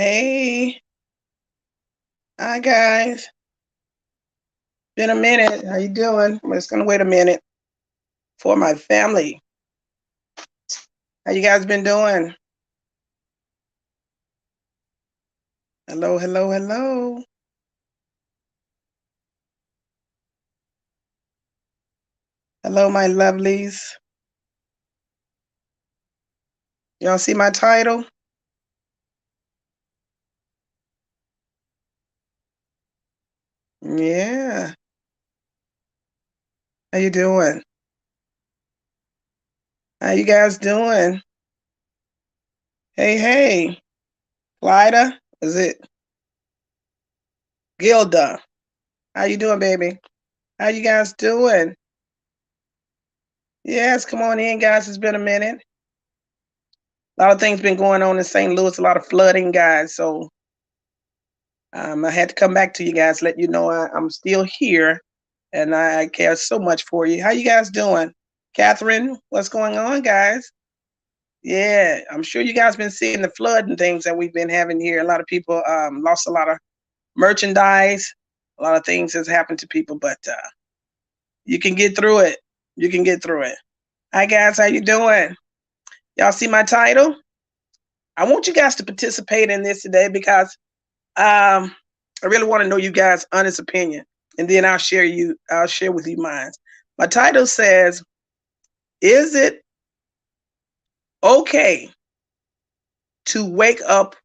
Hey, hi guys. Been a minute. How you doing? I'm just gonna wait a minute for my family. How you guys been doing? Hello, hello, hello. Hello, my lovelies. Y'all see my title? Yeah. How you doing? How you guys doing? Hey, hey. Clyda? Is it Gilda? How you doing, baby? How you guys doing? Yes, come on in, guys. It's been a minute. A lot of things been going on in St. Louis, a lot of flooding, guys. So I had to come back to you guys, let you know I'm still here, and I care so much for you. How you guys doing? Catherine, what's going on, guys? Yeah, I'm sure you guys been seeing the flood and things that we've been having here. A lot of people lost a lot of merchandise. A lot of things has happened to people, but you can get through it. You can get through it. Hi, guys. How you doing? Y'all see my title? I want you guys to participate in this today because I really want to know you guys' honest opinion, and then I'll share with you mine. My title says, "Is it okay to wake up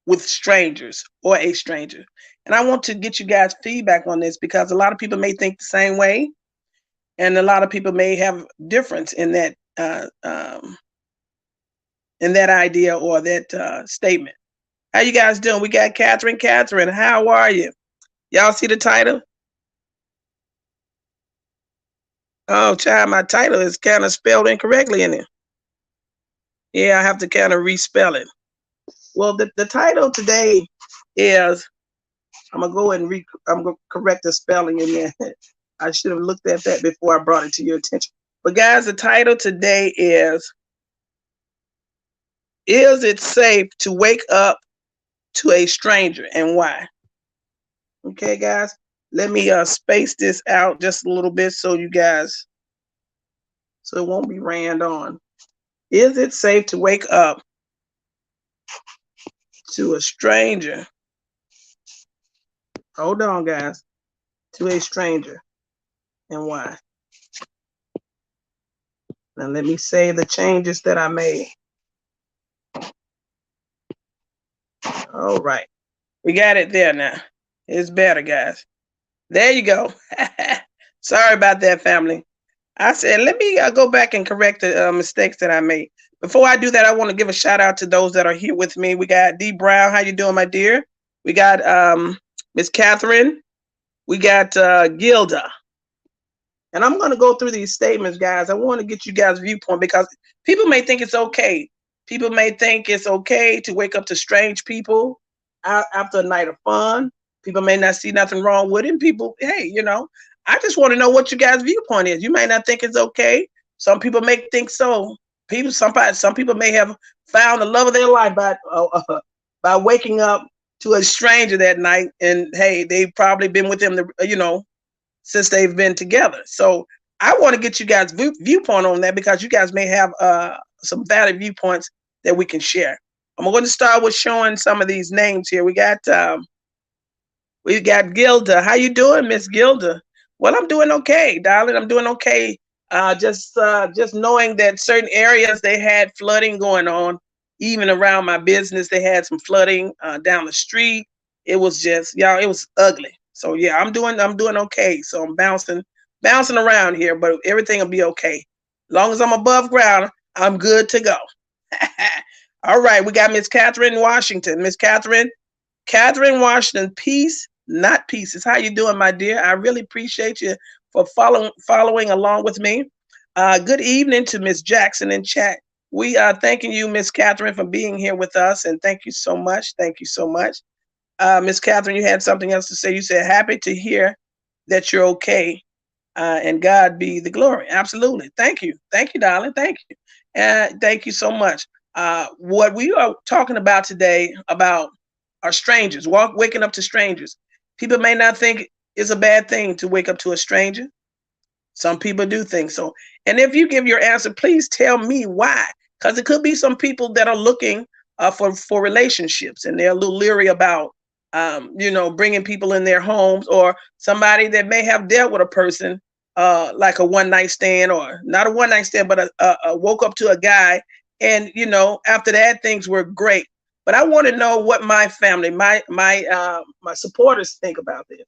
with strangers or a stranger?" And I want to get you guys feedback on this because a lot of people may think the same way, and a lot of people may have difference in that idea or that statement. How you guys doing? We got Catherine. Catherine, how are you? Y'all see the title? Oh, child, my title is kind of spelled incorrectly in it. Yeah, I have to kind of respell it. Well, the title today is, I'm gonna go and I'm gonna correct the spelling in there. I should have looked at that before I brought it to your attention. But guys, the title today is it safe to wake up to a stranger and why? Okay, guys, let me space this out just a little bit so it won't be ran on. Is it safe to wake up to a stranger? Hold on, guys. To a stranger and why? Now let me say the changes that I made. All right. We got it there now. It's better, guys. There you go. Sorry about that, family. I said, let me go back and correct the mistakes that I made. Before I do that, I want to give a shout out to those that are here with me. We got D Brown. How you doing, my dear? We got Miss Catherine. We got Gilda. And I'm going to go through these statements, guys. I want to get you guys' viewpoint because people may think it's okay. People may think it's okay to wake up to strange people after a night of fun. People may not see nothing wrong with it. People, hey, I just want to know what you guys' viewpoint is. You may not think it's okay. Some people may think so. Some people may have found the love of their life by waking up to a stranger that night, and hey, they've probably been with them, since they've been together. So I want to get you guys' viewpoint on that because you guys may have some valid viewpoints that we can share. I'm going to start with showing some of these names here. We got Gilda. How you doing, Miss Gilda? Well, I'm doing okay, darling. I'm doing okay. Just knowing that certain areas they had flooding going on, even around my business, they had some flooding down the street. It was just, y'all, it was ugly. So yeah, I'm doing okay. So I'm bouncing around here, but everything will be okay. As long as I'm above ground, I'm good to go. All right, we got Miss Catherine Washington. Miss Catherine Washington, peace, not pieces. How you doing, my dear? I really appreciate you for following along with me. Good evening to Miss Jackson in chat. We are thanking you, Miss Catherine, for being here with us, and thank you so much. Thank you so much. Miss Catherine, you had something else to say. You said, happy to hear that you're okay, and God be the glory. Absolutely. Thank you. Thank you, darling. Thank you. Thank you so much. What we are talking about today about are strangers, waking up to strangers. People may not think it's a bad thing to wake up to a stranger. Some people do think so. And if you give your answer, please tell me why. Because it could be some people that are looking for relationships, and they're a little leery about, bringing people in their homes, or somebody that may have dealt with a person like a one night stand, or not a one night stand, but woke up to a guy, and after that things were great. But I want to know what my family, my supporters think about this.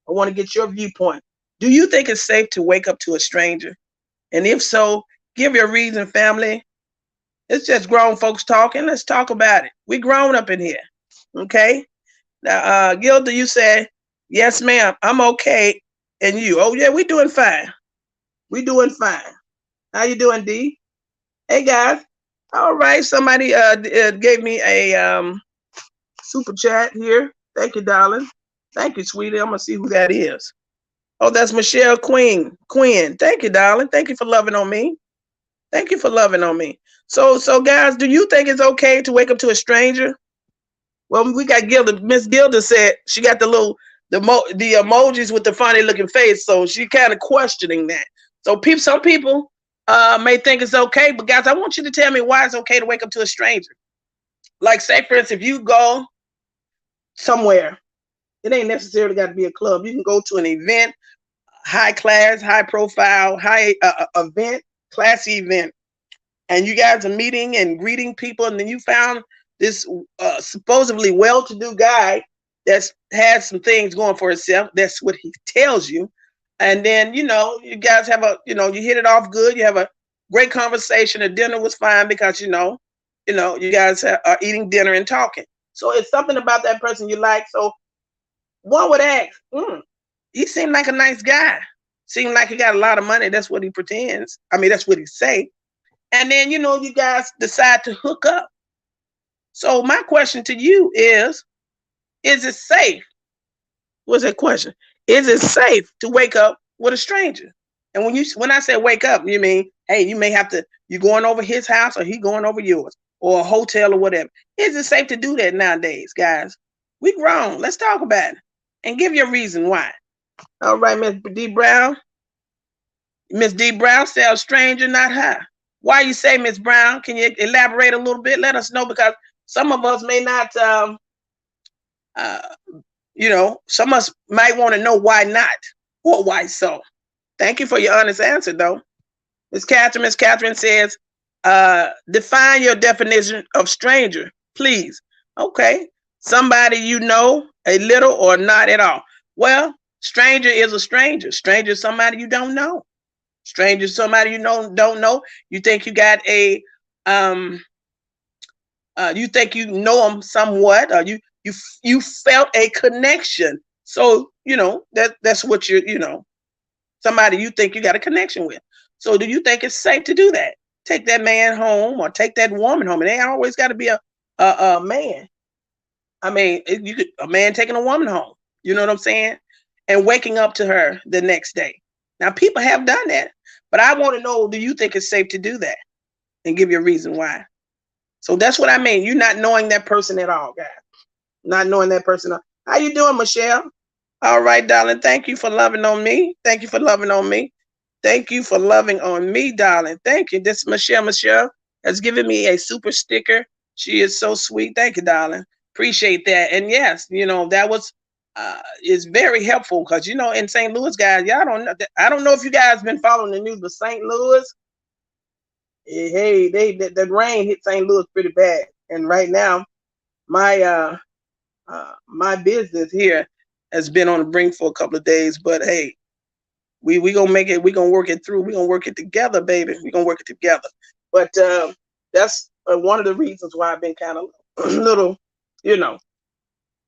I want to get your viewpoint. Do you think it's safe to wake up to a stranger? And if so, give your reason, family. It's just grown folks talking. Let's talk about it. We grown up in here. Okay. Now, Gilda, you said, yes, ma'am, I'm okay. And you, oh yeah, we doing fine. We doing fine. How you doing, D? Hey guys. All right. Somebody gave me a super chat here. Thank you, darling. Thank you, sweetie. I'm gonna see who that is. Oh, that's Michelle Quinn. Thank you, darling. Thank you for loving on me. Thank you for loving on me. So guys, do you think it's okay to wake up to a stranger? Well, we got Gilda. Miss Gilda said she got the emojis with the funny looking face, so she kind of questioning that. So some people may think it's okay, but guys, I want you to tell me why it's okay to wake up to a stranger. Like, say for instance, if you go somewhere, it ain't necessarily got to be a club. You can go to an event, high class, high profile, high event, classy event, and you guys are meeting and greeting people, and then you found this supposedly well-to-do guy that's had some things going for himself. That's what he tells you. And then, you guys have you hit it off good. You have a great conversation. The dinner was fine because, you guys are eating dinner and talking. So it's something about that person you like. So one would ask, he seemed like a nice guy. Seemed like he got a lot of money. That's what he pretends. I mean, that's what he say. And then, you guys decide to hook up. So my question to you is it safe? What's that question? Is it safe to wake up with a stranger? And when I say wake up, you mean, hey, you may have to, you going over his house or he going over yours, or a hotel or whatever. Is it safe to do that nowadays, guys? We grown. Let's talk about it and give you a reason why. All right, Miss D. Brown. Miss D. Brown says stranger, not her. Why you say, Miss Brown? Can you elaborate a little bit? Let us know, because some of us may not, some of us might want to know why not, or why so. Thank you for your honest answer, though. Miss Catherine says, define your definition of stranger, please. Okay. Somebody you know a little or not at all. Well, stranger is a stranger. Stranger is somebody you don't know. Stranger is somebody you don't know. You think you got you think you know them somewhat, or you felt a connection. So, that's what somebody you think you got a connection with. So do you think it's safe to do that? Take that man home or take that woman home. It ain't always got to be a man. I mean, a man taking a woman home, you know what I'm saying? And waking up to her the next day. Now, people have done that, but I want to know, do you think it's safe to do that? And give you a reason why. So that's what I mean. You're not knowing that person at all, guys. Not knowing that person. How you doing, Michelle? All right, darling. Thank you for loving on me. Thank you for loving on me. Thank you for loving on me, darling. Thank you. This is Michelle. Michelle has given me a super sticker. She is so sweet. Thank you, darling. Appreciate that. And yes, that was is very helpful, because in St. Louis, guys, y'all don't know. I don't know if you guys been following the news, but St. Louis, hey, the rain hit St. Louis pretty bad. And right now, my my business here has been on the brink for a couple of days. But hey, we gonna make it. We gonna work it through. We gonna work it together, baby. We gonna work it together. But that's one of the reasons why I've been kind of a little,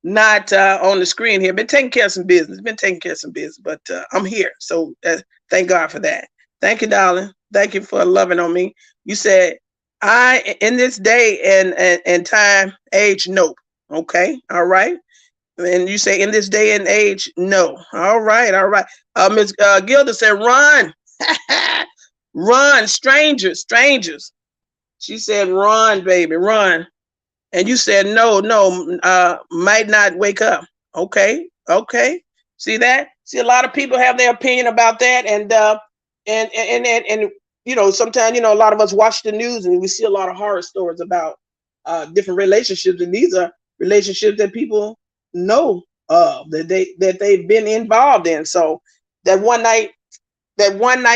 not on the screen here. Been taking care of some business. But I'm here. So thank God for that. Thank you, darling. Thank you for loving on me. You said, in this day and time, age, nope. Okay. All right. And you say, in this day and age, no. All right. Ms. Gilda said, run. Run, strangers. She said, run, baby, run. And you said, no, no, might not wake up. Okay, okay. See that? See, a lot of people have their opinion about that, and you know, sometimes, you know, a lot of us watch the news and we see a lot of horror stories about different relationships, and these are relationships that people know that they've been involved in. So that one night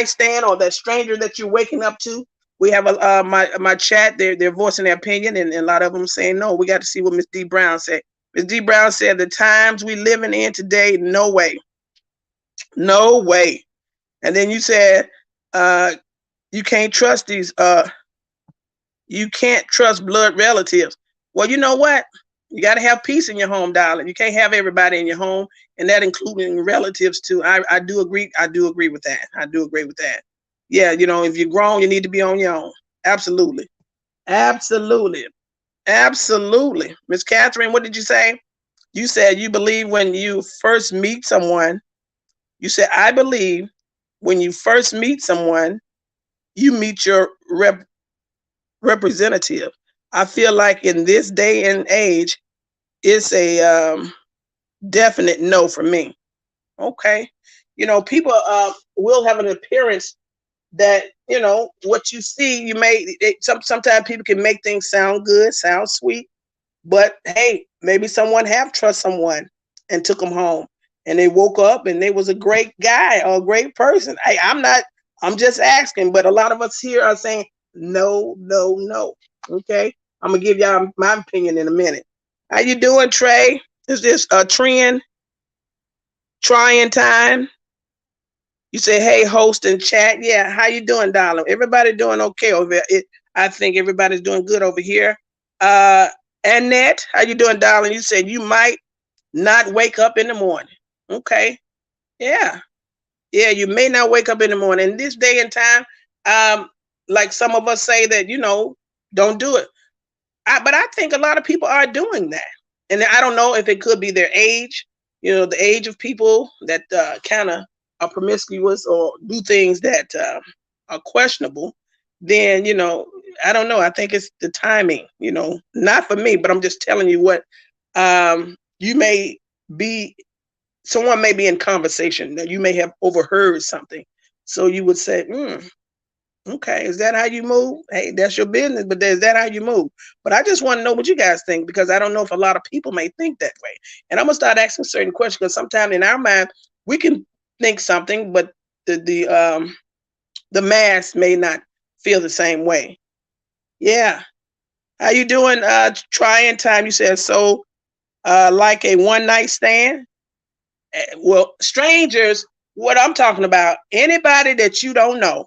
stand, or that stranger that you're waking up to. We have a my chat. They're voicing their opinion, and a lot of them saying no. We got to see what Miss D Brown said. Miss D Brown said the times we living in today, no way, no way. And then you said uh, you can't trust these. You can't trust blood relatives. Well, you know what? You got to have peace in your home, darling. You can't have everybody in your home, and that including relatives too. I do agree. I do agree with that. I do agree with that. Yeah, you know, if you're grown, you need to be on your own. Absolutely. Absolutely. Absolutely. Miss Catherine, what did you say? You said you believe when you first meet someone. You said, I believe when you first meet someone, you meet your representative. I feel like in this day and age, it's a definite no for me. Okay. You know, people will have an appearance that, you know, what you see, you may, sometimes people can make things sound good, sound sweet, but hey, maybe someone have trust someone and took them home, and they woke up and they was a great guy or a great person. Hey, I'm just asking, but a lot of us here are saying no, no, no. Okay. I'm gonna give y'all my opinion in a minute. How you doing, Trey? Is this a trend? Trying time? You say, hey, host and chat. Yeah, how you doing, darling? Everybody doing okay over there. I think everybody's doing good over here. Annette, how you doing, darling? You said you might not wake up in the morning. Okay. Yeah. Yeah, you may not wake up in the morning. In this day and time, like some of us say that, you know, don't do it. But I think a lot of people are doing that. And I don't know if it could be their age, you know, the age of people that kind of are promiscuous or do things that are questionable. Then, you know, I don't know. I think it's the timing, you know, not for me, but I'm just telling you what you may be, someone may be in conversation that you may have overheard something. So you would say, okay, is that how you move? Hey, that's your business, but is that how you move? But I just want to know what you guys think, because I don't know if a lot of people may think that way. And I'm gonna start asking certain questions, because sometimes in our mind we can think something, but the mass may not feel the same way. Yeah. How you doing? Trying time. You said so. Like a one night stand. Well, strangers. What I'm talking about, anybody that you don't know,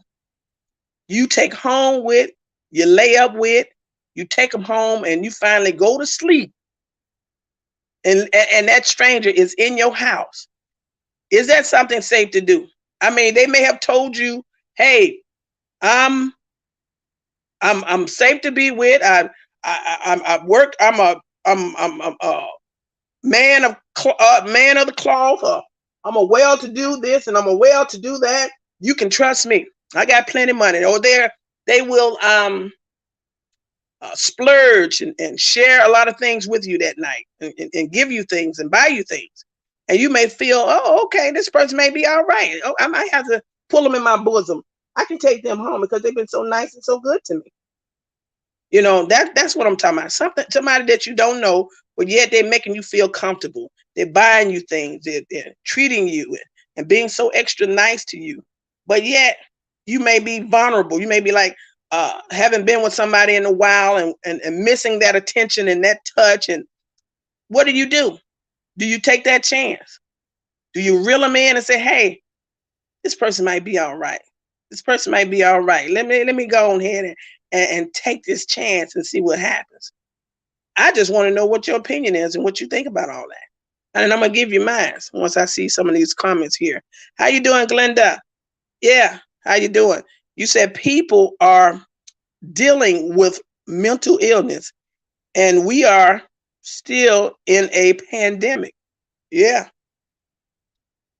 you take home with, you lay up with, you take them home, and you finally go to sleep, and that stranger is in your house. Is that something safe to do? I mean, they may have told you, "Hey, I'm I'm safe to be with. I work. I'm a man of the cloth. I'm a well to do this, and I'm a well to do that. You can trust me. I got plenty of money." Or they will splurge and share a lot of things with you that night, and give you things and buy you things. And you may feel, oh, okay, this person may be all right. Oh, I might have to pull them in my bosom. I can take them home because they've been so nice and so good to me. You know, that's what I'm talking about. Somebody that you don't know, but yet they're making you feel comfortable. They're buying you things. They're treating you and being so extra nice to you. But yet you may be vulnerable. You may be like, haven't been with somebody in a while, and missing that attention and that touch. And what do? Do you take that chance? Do you reel them in and say, hey, this person might be all right. This person might be all right. Let me go on ahead and take this chance and see what happens. I just want to know what your opinion is and what you think about all that. And I'm gonna give you mine once I see some of these comments here. How you doing, Glenda? Yeah, how you doing? You said people are dealing with mental illness, and we are still in a pandemic. Yeah,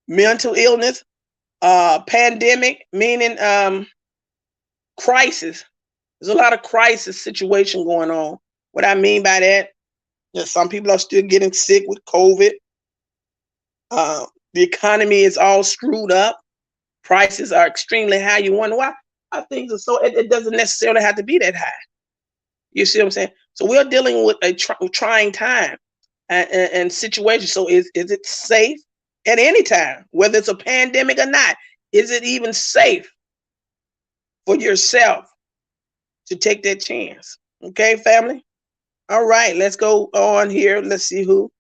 mental illness, pandemic, meaning crisis. There's a lot of crisis situation going on. What I mean by that, some people are still getting sick with COVID. The economy is all screwed up. Prices are extremely high. You wonder why? Things are so, it doesn't necessarily have to be that high. You see what I'm saying? So we're dealing with a trying time and situation. So is it safe at any time, whether it's a pandemic or not? Is it even safe for yourself to take that chance? Okay, family? All right, let's go on here. Let's see who.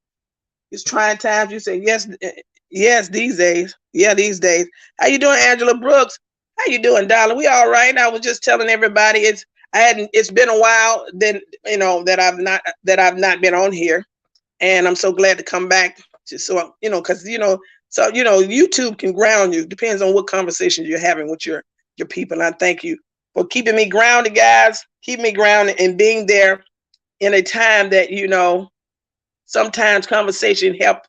It's trying times. You say yes, yes, these days. Yeah, these days. How you doing, Angela Brooks? How you doing, Dollar? We all right? I was just telling everybody it's been a while then, that I've not been on here, and I'm so glad to come back to, so because YouTube can ground you. Depends on what conversations you're having with your people. And I thank you for keeping me grounded, guys. Keep me grounded and being there in a time that sometimes conversation help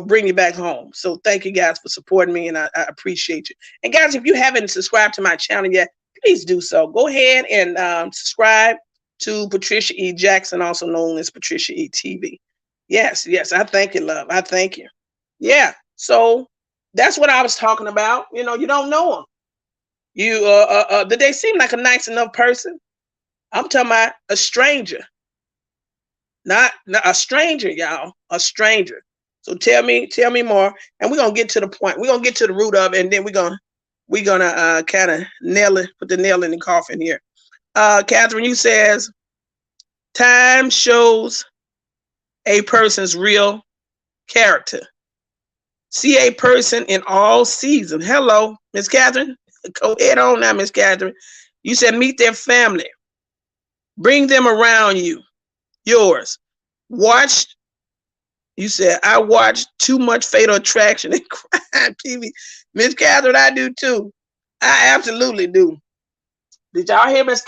bring you back home. So thank you guys for supporting me, and I appreciate you. And guys, if you haven't subscribed to my channel yet, please do so. Go ahead and subscribe to Patricia E. Jackson, also known as PatriciaE-TV. Yes, I thank you, love. I thank you. Yeah, so that's what I was talking about. You don't know them. Did they seem like a nice enough person? I'm talking about a stranger. Not a stranger, y'all. A stranger. So tell me more, and we're gonna get to the point. We're gonna get to the root of it, and then we're gonna kind of put the nail in the coffin here. Catherine, you says time shows a person's real character. See a person in all seasons. Hello, Miss Catherine. Go ahead on now, Miss Catherine. You said meet their family. Bring them around you. Yours. You said, I watched too much Fatal Attraction and crime TV. Miss Catherine, I do too. I absolutely do. Did y'all hear Miss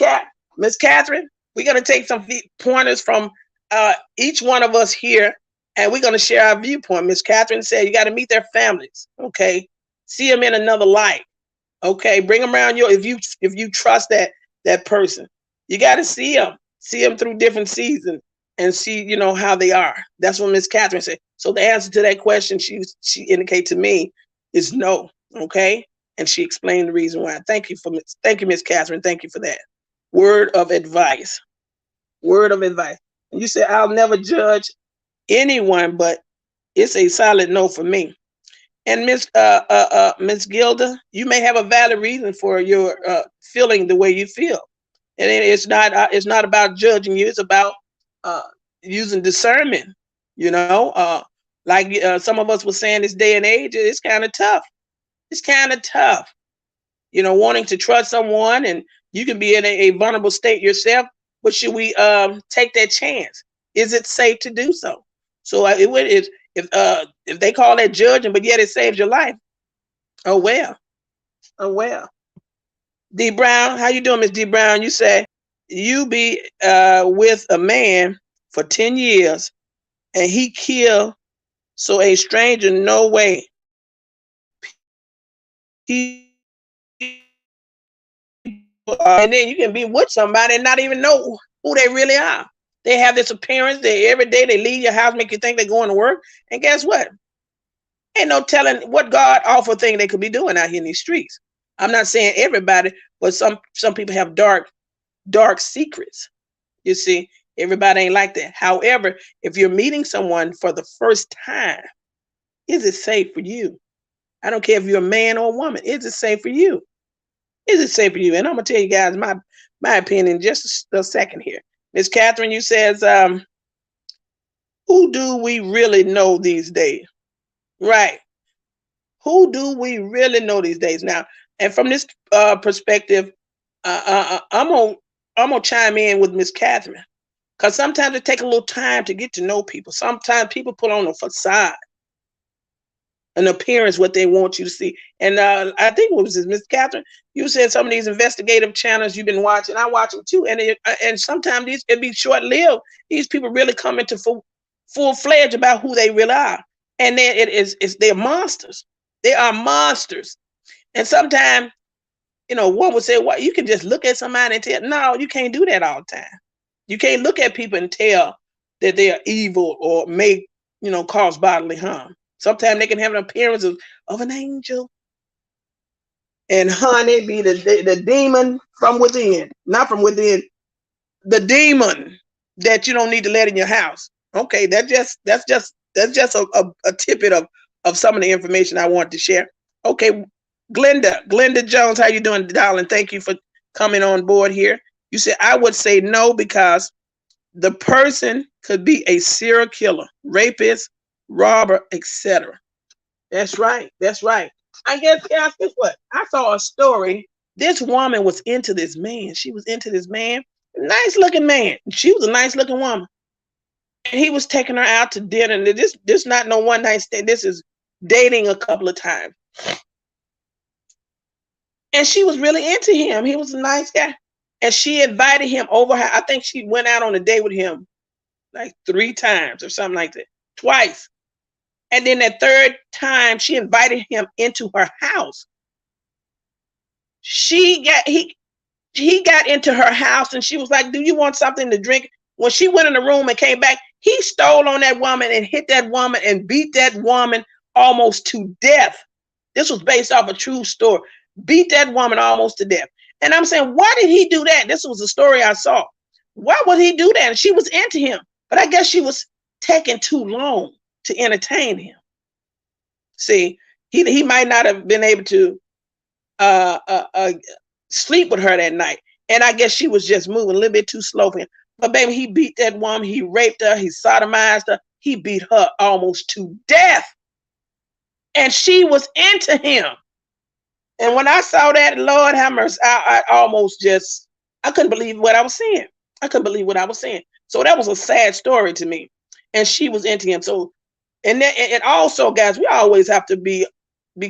Catherine? We're going to take some pointers from each one of us here, and we're going to share our viewpoint. Miss Catherine said you got to meet their families, okay? See them in another light, okay? Bring them around you. If you trust that person, you got to see them through different seasons and see, how they are. That's what Miss Catherine said. So the answer to that question she indicated to me is no, okay? And she explained the reason why. Thank you, Miss Catherine. Thank you for that. Word of advice. Word of advice. And you said, I'll never judge anyone, but it's a solid no for me. And Miss Gilda, you may have a valid reason for your feeling the way you feel. And it's not about judging you. It's about using discernment. Like some of us were saying, this day and age, it's kind of tough. It's kind of tough. Wanting to trust someone, and you can be in a vulnerable state yourself. But should we take that chance? Is it safe to do so? So if they call that judging, but yet it saves your life. Oh well. D Brown, how you doing, Miss D Brown? You say you be with a man for 10 years and he killed, so a stranger, no way. And then you can be with somebody and not even know who they really are. They have this appearance. Every day they leave your house, make you think they're going to work. And guess what? Ain't no telling what God awful thing they could be doing out here in these streets. I'm not saying everybody, but some people have dark secrets. You see, everybody ain't like that. However, if you're meeting someone for the first time, is it safe for you? I don't care if you're a man or a woman. Is it safe for you? Is it safe for you? And I'm gonna tell you guys my opinion in just a second here. Miss Catherine, you says, who do we really know these days? Right. Who do we really know these days now? And from this perspective, I'm gonna chime in with Miss Catherine, because sometimes it takes a little time to get to know people. Sometimes people put on a facade, an appearance, what they want you to see. And I think what was this, Miss Catherine? You said some of these investigative channels you've been watching. I watch them too, and sometimes it be short lived. These people really come into full fledged about who they really are, and then they're monsters. They are monsters, and sometimes you know, one would say, well, you can just look at somebody and tell. No, you can't do that all the time. You can't look at people and tell that they are evil or may, you know, cause bodily harm. Sometimes they can have an appearance of an angel. And honey, be the demon from within, not from within, the demon that you don't need to let in your house. Okay, that's just a tidbit of some of the information I want to share. Okay, Glenda Jones, how you doing, darling? Thank you for coming on board here. You said I would say no because the person could be a serial killer, rapist, robber, etc. That's right. That's right. I guess what? I saw a story. This woman was into this man. She was into this man. Nice looking man. She was a nice looking woman. And he was taking her out to dinner. And this not no one night stand. This is dating a couple of times. And she was really into him. He was a nice guy. And she invited him over. I think she went out on a date with him like 3 times or something like that. Twice. And then that third time, she invited him into her house. He got into her house and she was like, do you want something to drink? When she went in the room and came back, he stole on that woman and hit that woman and beat that woman almost to death. This was based off a true story. Beat that woman almost to death. And I'm saying, why did he do that? This was a story I saw. Why would he do that? And she was into him. But I guess she was taking too long to entertain him. See, he might not have been able to sleep with her that night. And I guess she was just moving a little bit too slow for him. But baby, he beat that woman. He raped her. He sodomized her. He beat her almost to death. And she was into him. And when I saw that, Lord have mercy, I almost just, I couldn't believe what I was seeing. I couldn't believe what I was seeing. So that was a sad story to me. And she was into him. So, and also, guys, we always have to be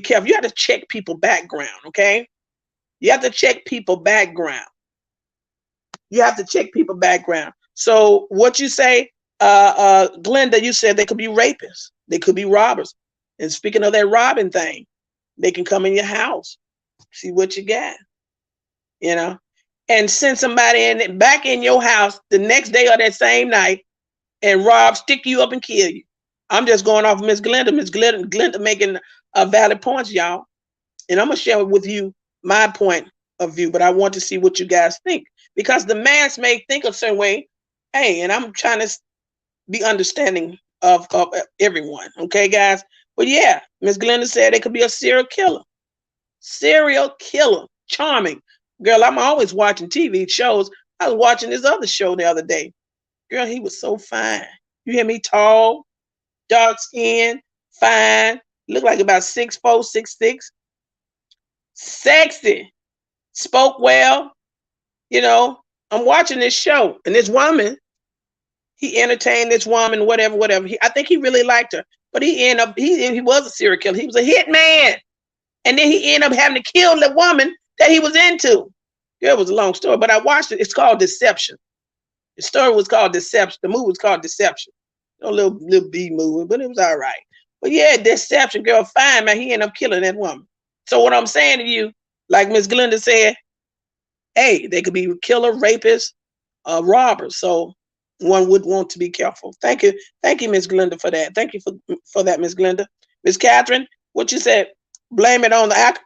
careful. You have to check people's background, okay? You have to check people's background. You have to check people's background. So what you say, Glenda, you said they could be rapists. They could be robbers. And speaking of that robbing thing, they can come in your house, see what you got, you know, and send somebody back in your house the next day or that same night and rob, stick you up and kill you. I'm just going off Miss Glenda. Miss Glenda making valid points, y'all. And I'm going to share with you my point of view, but I want to see what you guys think. Because the mass may think a certain way. Hey, and I'm trying to be understanding of everyone. Okay, guys? But yeah, Miss Glenda said it could be a serial killer. Serial killer. Charming. Girl, I'm always watching TV shows. I was watching this other show the other day. Girl, he was so fine. You hear me? Tall, dark skin, fine. Looked like about 6'4", 6'6". Sexy. Spoke well. You know, I'm watching this show. And this woman, he entertained this woman, whatever. I think he really liked her. But he was a serial killer. He was a hitman. And then he ended up having to kill the woman that he was into. Yeah, it was a long story, but I watched it. It's called Deception. The story was called Deception. The movie was called Deception. A little B movie, but it was all right. But yeah, Deception, girl, fine, man. He ended up killing that woman. So what I'm saying to you, like Miss Glenda said, hey, they could be killer, rapists, robbers. So one would want to be careful. Thank you, Miss Glenda, for that. Thank you for that, Miss Glenda. Miss Catherine, what you said? Blame it on the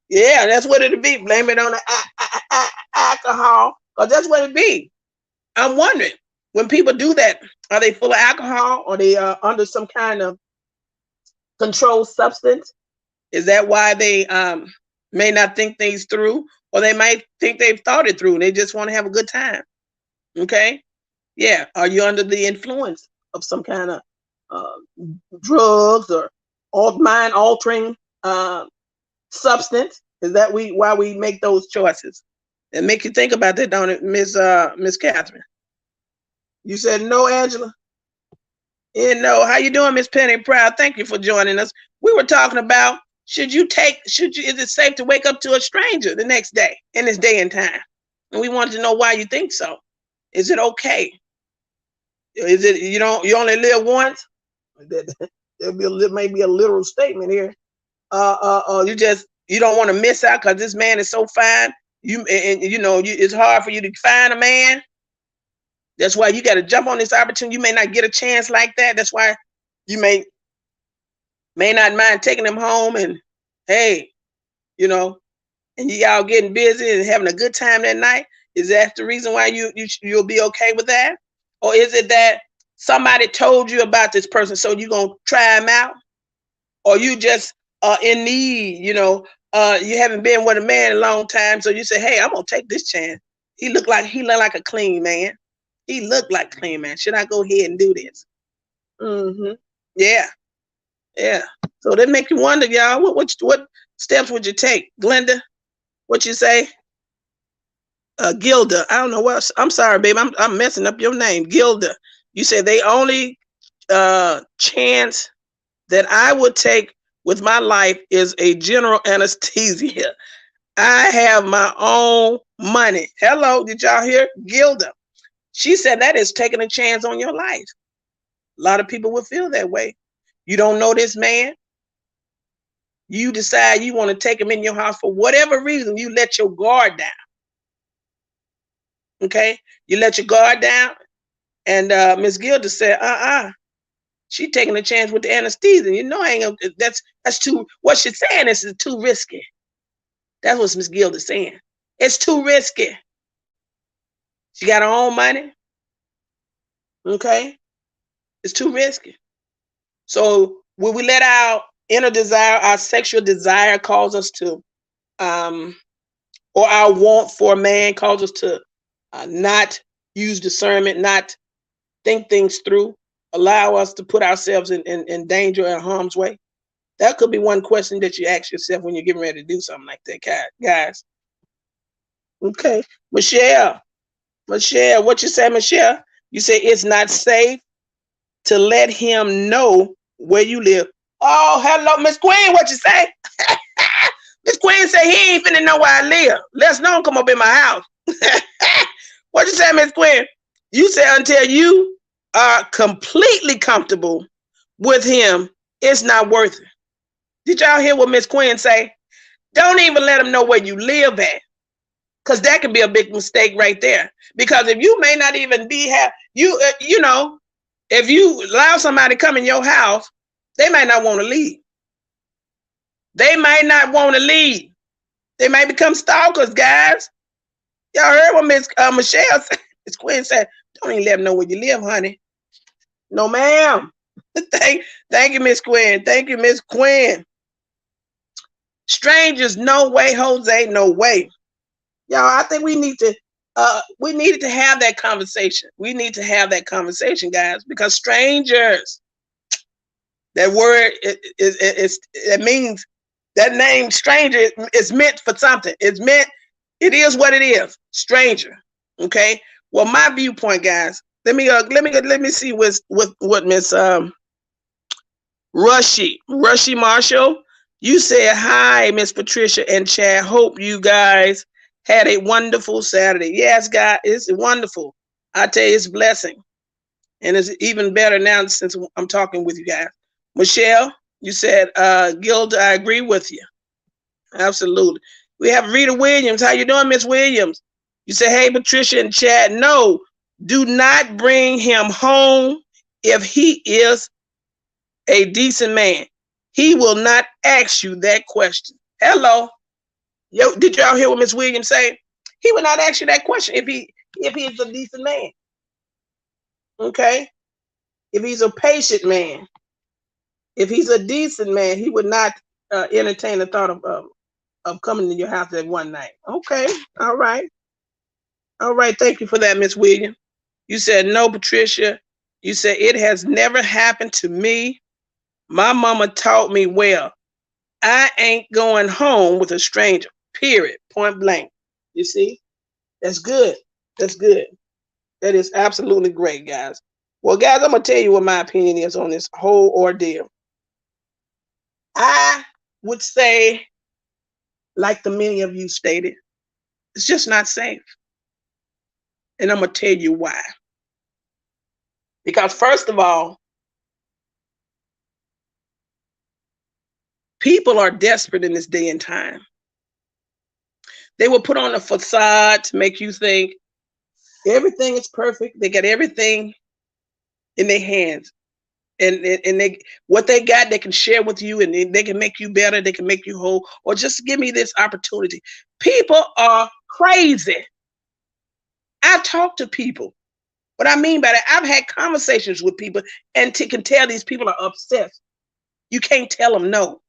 yeah, that's what it'd be. Blame it on the alcohol, because that's what it'd be. I'm wondering, when people do that, are they full of alcohol? Or are they under some kind of controlled substance? Is that why they may not think things through? Or they might think they've thought it through and they just want to have a good time. Okay? Yeah. Are you under the influence of some kind of drugs or mind-altering substance? Is that why we make those choices? And make you think about that, don't it, Miss Catherine? You said no, Angela? Yeah, no. How you doing, Miss Penny Proud? Thank you for joining us. We were talking about, is it safe to wake up to a stranger the next day in this day and time? And we wanted to know why you think so. Is it okay? Is it, you only live once? There may be a literal statement here. You just, You don't want to miss out because this man is so fine. It's hard for you to find a man. That's why you got to jump on this opportunity. You may not get a chance like that. That's why you may not mind taking them home and, hey, and y'all getting busy and having a good time that night. Is that the reason why you'll be okay with that? Or is it that somebody told you about this person, so you're going to try him out? Or you just in need, you haven't been with a man in a long time, so you say, hey, I'm going to take this chance. He looked like a clean man. He looked like a clean man. Should I go ahead and do this? Yeah. Yeah. So that make you wonder, y'all, what steps would you take? Glenda, what you say? Gilda, I don't know what. I'm sorry, babe. I'm messing up your name. Gilda, you said the only chance that I would take with my life is a general anesthesia. I have my own money. Hello, did y'all hear? Gilda. She said that is taking a chance on your life. A lot of people will feel that way. You don't know this man. You decide you want to take him in your house for whatever reason. You let your guard down. Okay? You let your guard down. And Miss Gilda said, she taking a chance with the anesthesia. That's too, what she's saying is too risky. That's what Miss Gilda's saying. It's too risky. She got her own money. Okay? It's too risky. So will we let our inner desire, our sexual desire cause us to, or our want for a man cause us to not use discernment, not think things through, allow us to put ourselves in danger and harm's way? That could be one question that you ask yourself when you're getting ready to do something like that, guys. Okay. Michelle, what you say, Michelle? You say it's not safe to let him know where you live. Oh, hello, Miss Queen, what you say? Miss Queen say he ain't finna know where I live. Let's know him come up in my house. What you say, Miss Queen? You say until you are completely comfortable with him, it's not worth it. Did y'all hear what Miss Quinn say? Don't even let him know where you live at, because that can be a big mistake right there. Because if you may not even if you allow somebody to come in your house, they might not want to leave. They might not want to leave. They might become stalkers, guys. Y'all heard what Miss Michelle said? Miss Quinn said, don't even let them know where you live, honey. No, ma'am. Thank you, Miss Quinn. Thank you, Miss Quinn. Strangers, no way, Jose, no way. Y'all, I think we needed to have that conversation. We need to have that conversation, guys, because strangers, that word it means, that name stranger is meant for something. It is what it is. Stranger. Okay. Well, my viewpoint, guys, let me see what Miss Rushy Marshall. You said hi, Miss Patricia and Chad. Hope you guys had a wonderful Saturday. Yes, guys, it's wonderful. I tell you, it's a blessing. And it's even better now since I'm talking with you guys. Michelle, you said, Gilda, I agree with you. Absolutely. We have Rita Williams. How you doing, Miss Williams? You say, hey, Patricia and Chad, no, do not bring him home if he is a decent man. He will not ask you that question. Hello. Yo, did y'all hear what Miss Williams say? He will not ask you that question if he is a decent man. Okay? If he's a patient man, if he's a decent man, he would not entertain the thought of coming to your house that one night. Okay. All right. All right. Thank you for that, Miss Williams. You said, no, Patricia. You said, it has never happened to me. My mama taught me well. I ain't going home with a stranger, period, point blank. You see? That's good. That's good. That is absolutely great, guys. Well, guys, I'm going to tell you what my opinion is on this whole ordeal. I would say, like the many of you stated, it's just not safe. And I'm going to tell you why. Because first of all, People are desperate in this day and time. They will put on a facade to make you think everything is perfect. They got everything in their hands. And they, what they got, they can share with you, and they can make you better. They can make you whole, or just give me this opportunity. People are crazy. I've talked to people. What I mean by that, I've had conversations with people, and can tell these people are obsessed. You can't tell them no.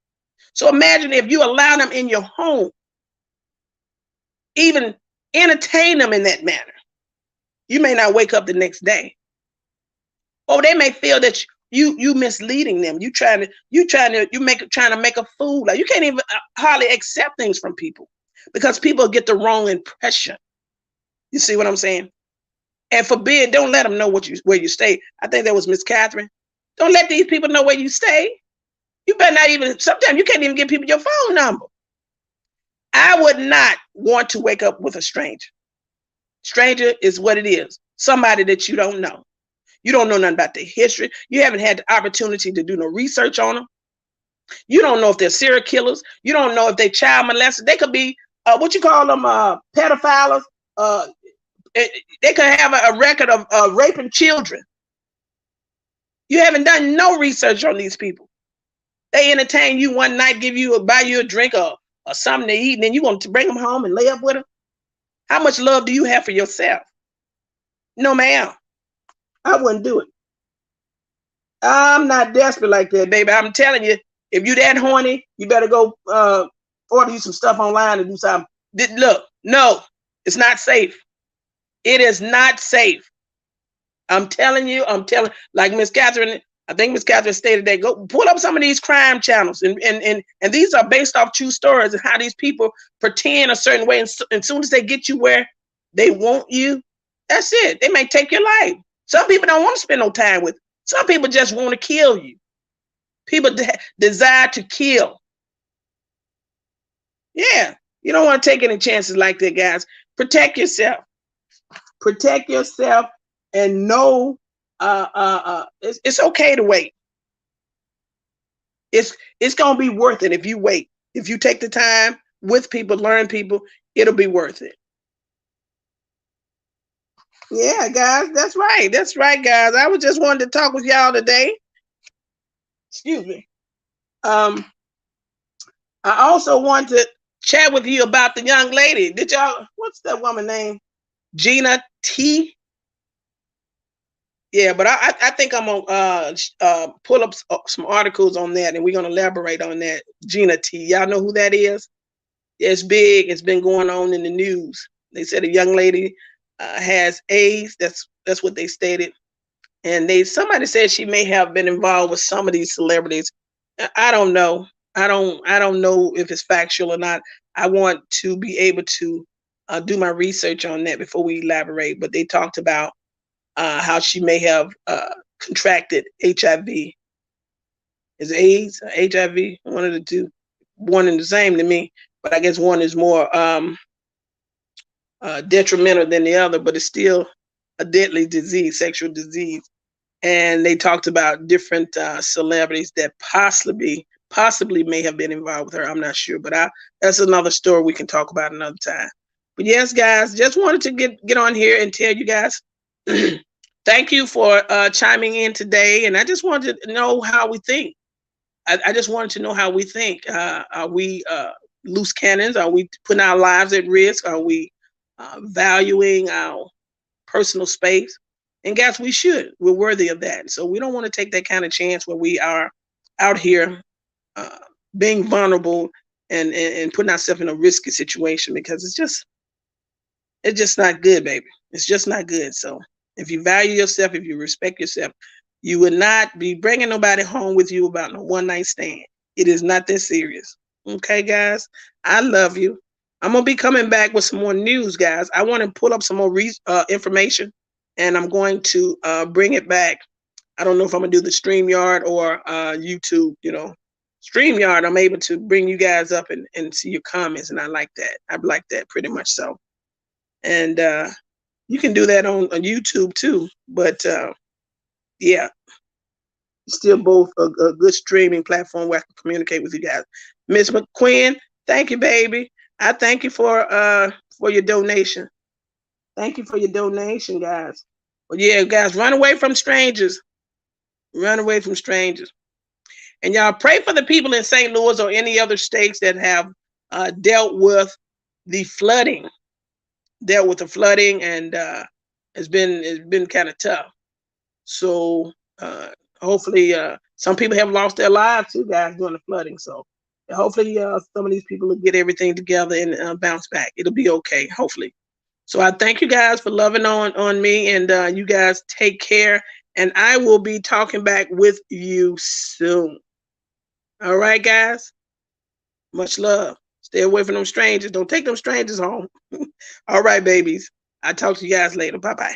So imagine if you allow them in your home, even entertain them in that manner. You may not wake up the next day. Or they may feel that you misleading them. You trying to make a fool. Like, you can't even hardly accept things from people because people get the wrong impression. You see what I'm saying? And forbid, don't let them know where you stay. I think that was Miss Catherine. Don't let these people know where you stay. You better not even, sometimes you can't even give people your phone number. I would not want to wake up with a stranger. Stranger is what it is. Somebody that you don't know. You don't know nothing about their history. You haven't had the opportunity to do no research on them. You don't know if they're serial killers. You don't know if they're child molesters. They could be, what you call them, pedophiles. They could have a record of raping children. You haven't done no research on these people. They entertain you one night, buy you a drink or something to eat, and then you want to bring them home and lay up with them. How much love do you have for yourself? No, ma'am. I wouldn't do it. I'm not desperate like that, baby. I'm telling you, if you're that horny, you better go order you some stuff online and do something. Look, no, it's not safe. It is not safe. I'm telling you, like Miss Catherine, I think Miss Catherine stated that, go pull up some of these crime channels, and these are based off true stories and how these people pretend a certain way, and as soon as they get you where they want you, that's it. They may take your life. Some people don't want to spend no time with. Some people just want to kill you. People desire to kill. Yeah, you don't want to take any chances like that, guys. Protect yourself. Protect yourself, and know it's okay to wait. It's gonna be worth it if you wait. If you take the time with people, learn people, it'll be worth it. Yeah, guys, that's right. That's right, guys. I was just wanted to talk with y'all today. Excuse me. I also want to chat with you about the young lady. Did y'all, what's that woman name? Gina T. Yeah, but I think I'm gonna pull up some articles on that, and we're gonna elaborate on that. Gina T. Y'all know who that is? It's big. It's been going on in the news. They said a young lady has AIDS. That's what they stated, and somebody said she may have been involved with some of these celebrities. I don't know. I don't know if it's factual or not. I want to be able to do my research on that before we elaborate. But they talked about how she may have contracted HIV. Is AIDS or HIV? One of the two. One and the same to me, but I guess one is more detrimental than the other, but it's still a deadly disease, sexual disease. And they talked about different celebrities that possibly may have been involved with her. I'm not sure, but that's another story we can talk about another time. But yes, guys, just wanted to get on here and tell you guys, thank you for chiming in today. And I just wanted to know how we think. I just wanted to know how we think. Are we loose cannons? Are we putting our lives at risk? Are we valuing our personal space? And guys, we should. We're worthy of that. So we don't want to take that kind of chance where we are out here being vulnerable and putting ourselves in a risky situation, because it's just not good, baby. It's just not good. So if you value yourself, if you respect yourself, you would not be bringing nobody home with you about no one-night stand. It is not that serious. Okay, guys? I love you. I'm going to be coming back with some more news, guys. I want to pull up some more information, and I'm going to bring it back. I don't know if I'm going to do the StreamYard or YouTube. StreamYard, I'm able to bring you guys up and see your comments, and I like that. I like that pretty much so. And you can do that on YouTube too. But yeah. still both a good streaming platform where I can communicate with you guys. Miss McQueen, thank you, baby. I thank you for your donation. Thank you for your donation, guys. Well, yeah, guys, run away from strangers. Run away from strangers. And y'all pray for the people in St. Louis or any other states that have dealt with the flooding. Dealt with the flooding, and it's been kind of tough. So hopefully, some people have lost their lives too, guys, during the flooding. So hopefully, some of these people will get everything together and bounce back. It'll be okay, hopefully. So I thank you guys for loving on me, and you guys take care. And I will be talking back with you soon. All right, guys. Much love. Stay away from them strangers. Don't take them strangers home. All right, babies. I'll talk to you guys later. Bye-bye.